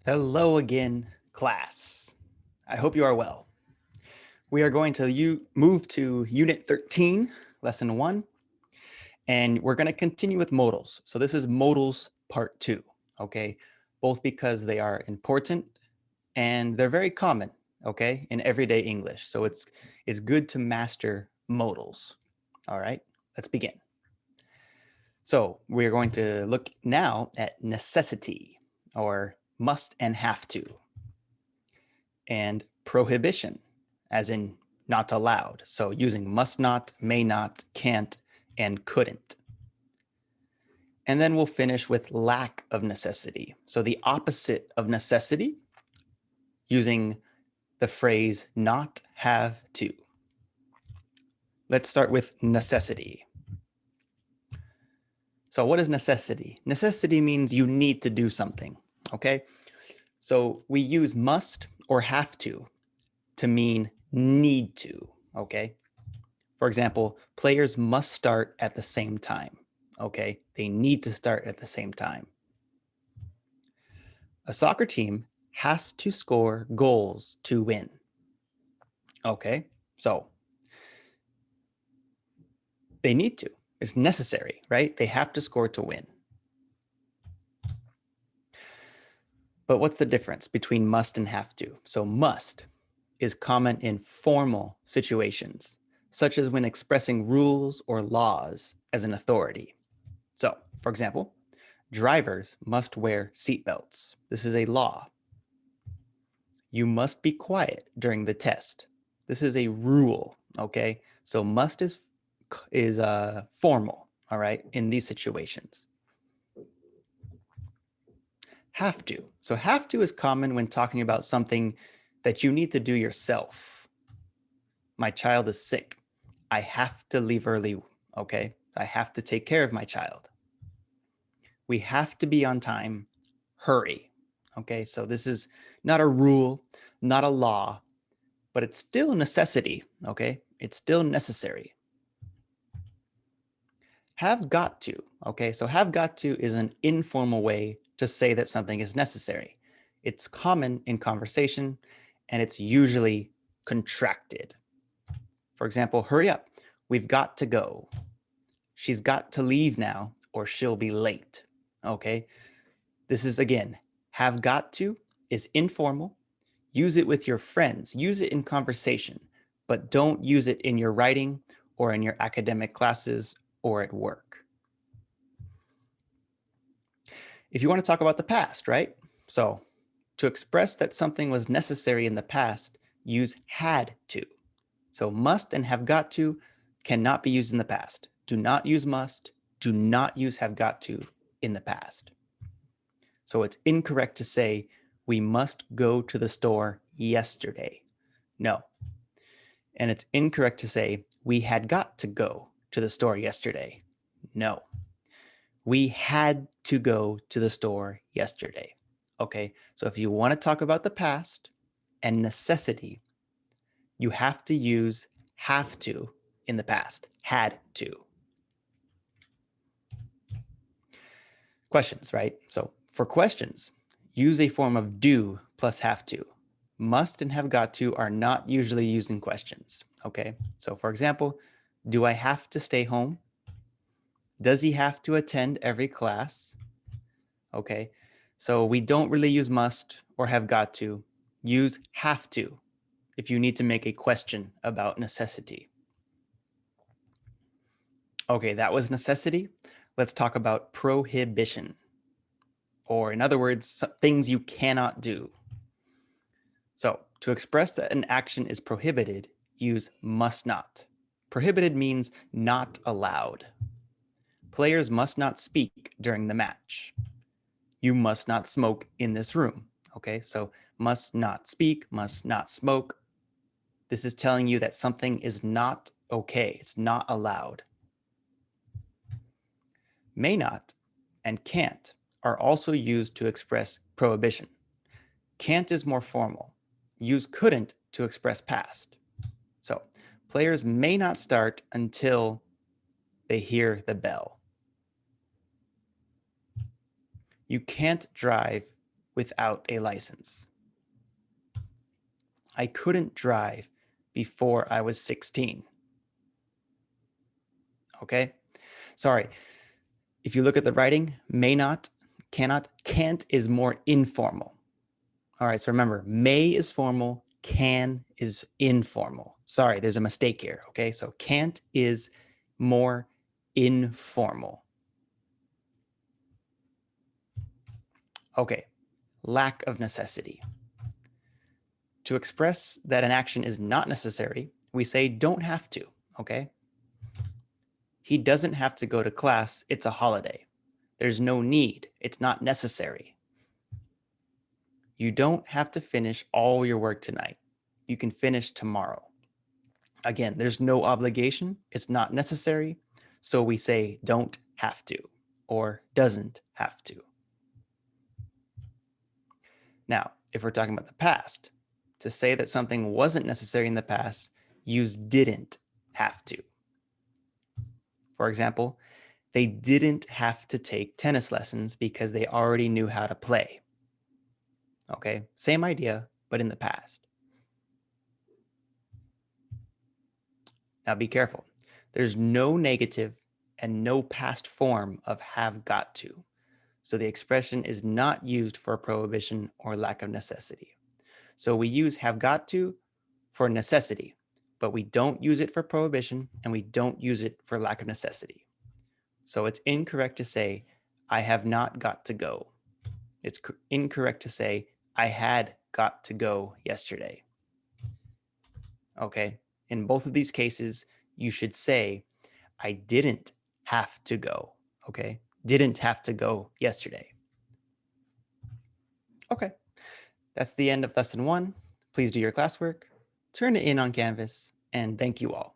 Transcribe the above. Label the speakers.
Speaker 1: Hello again, class. I hope you are well. We are going to move to Unit 13, Lesson 1, and we're going to continue with modals. So this is modals part 2, okay? Both because they are important and they're very common, okay, in everyday English. So it's good to master modals. All right, let's begin. So we're going to look now at necessity, or must and have to, and prohibition, as in not allowed. So using must not, may not, can't, and couldn't. And then we'll finish with lack of necessity. So the opposite of necessity, using the phrase not have to. Let's start with necessity. So what is necessity? Necessity means you need to do something, okay? So we use must or have to mean need to, okay? For example, players must start at the same time, okay? They need to start at the same time. A soccer team has to score goals to win, okay? So they need to. It's necessary, right? They have to score to win. But what's the difference between must and have to? So must is common in formal situations, such as when expressing rules or laws as an authority. So, for example, drivers must wear seatbelts. This is a law. You must be quiet during the test. This is a rule, okay? So must is formal, all right, in these situations. Have to. So have to is common when talking about something that you need to do yourself. My child is sick. I have to leave early, okay? I have to take care of my child. We have to be on time. Hurry. Okay, so this is not a rule, not a law, but it's still a necessity. Okay, it's still necessary. Have got to. Okay, so have got to is an informal way to say that something is necessary. It's common in conversation and it's usually contracted. For example, hurry up. We've got to go. She's got to leave now or she'll be late. Okay, this is again, have got to is informal. Use it with your friends, use it in conversation, but don't use it in your writing or in your academic classes or at work. If you want to talk about the past, right? So to express that something was necessary in the past, use had to. So must and have got to cannot be used in the past. Do not use must, do not use have got to in the past. So it's incorrect to say, we must go to the store yesterday. No. And it's incorrect to say, we had got to go to the store yesterday. No. We had to go to the store yesterday. Okay, so if you want to talk about the past and necessity, you have to use have to in the past, had to. Questions, right? So for questions, use a form of do plus have to. Must and have got to are not usually used in questions. Okay, so for example, do I have to stay home? Does he have to attend every class? Okay, so we don't really use must or have got to. Use have to if you need to make a question about necessity. Okay, that was necessity. Let's talk about prohibition, or in other words, things you cannot do. So to express that an action is prohibited, use must not. Prohibited means not allowed. Players must not speak during the match. You must not smoke in this room. Okay, so must not speak, must not smoke. This is telling you that something is not okay. It's not allowed. May not and can't are also used to express prohibition. Can't is more formal. Use couldn't to express past. So players may not start until they hear the bell. You can't drive without a license. I couldn't drive before I was 16. Okay? Sorry. If you look at the writing, may not, cannot, can't is more informal. All right, so remember, may is formal, can is informal. Sorry, there's a mistake here, okay? So can't is more informal. Okay, lack of necessity. To express that an action is not necessary, we say don't have to, okay? He doesn't have to go to class, it's a holiday. There's no need, it's not necessary. You don't have to finish all your work tonight. You can finish tomorrow. Again, there's no obligation, it's not necessary, so we say don't have to or doesn't have to. Now, if we're talking about the past, to say that something wasn't necessary in the past, use didn't have to. For example, they didn't have to take tennis lessons because they already knew how to play. Okay, same idea, but in the past. Now be careful. There's no negative and no past form of have got to. So the expression is not used for prohibition or lack of necessity. So we use have got to for necessity, but we don't use it for prohibition and we don't use it for lack of necessity. So it's incorrect to say, I have not got to go. It's incorrect to say, I had got to go yesterday. Okay, in both of these cases, you should say, I didn't have to go. Okay, didn't have to go yesterday. Okay, that's the end of lesson 1. Please do your classwork, turn it in on Canvas, and thank you all.